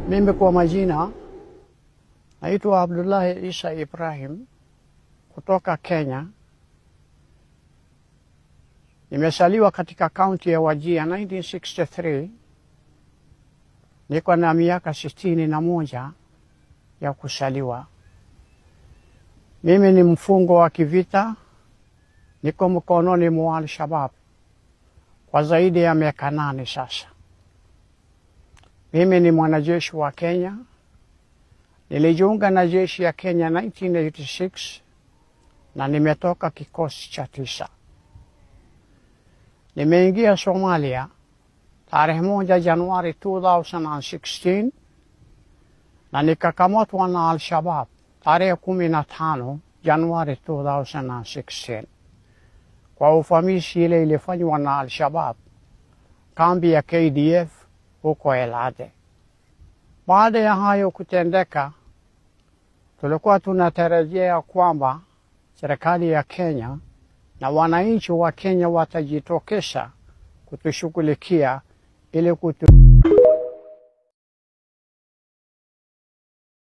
Mimi kwa majina naitwa Abdullah Isa Ibrahim kutoka Kenya. Nimezaliwa katika kaunti ya Wajir 1963. Niko na miaka 61 ya kuzaliwa. Mimi ni mfungwa wa kivita. Niko mkononi mwa Al-Shabaab kwa zaidi ya miaka 8 sasa. Mimi ni mwanajeshi wa Kenya. Nilijiunga na jeshi ya Kenya 1986 na nimetoka kikosi cha 9. Nimeingia Somalia tarehe 1 Januari 2016 na nikakamatwa na Al-Shabaab tarehe 15 Januari 2016 kwa uvamizi ile ilifanywa na Al-Shabaab kambi ya KDF huko Elade. Baada ya hayo kutendeka, tulikuwa tunatarajia kwamba serikali ya Kenya na wananchi wa Kenya watajitokeza kutushughulikia ili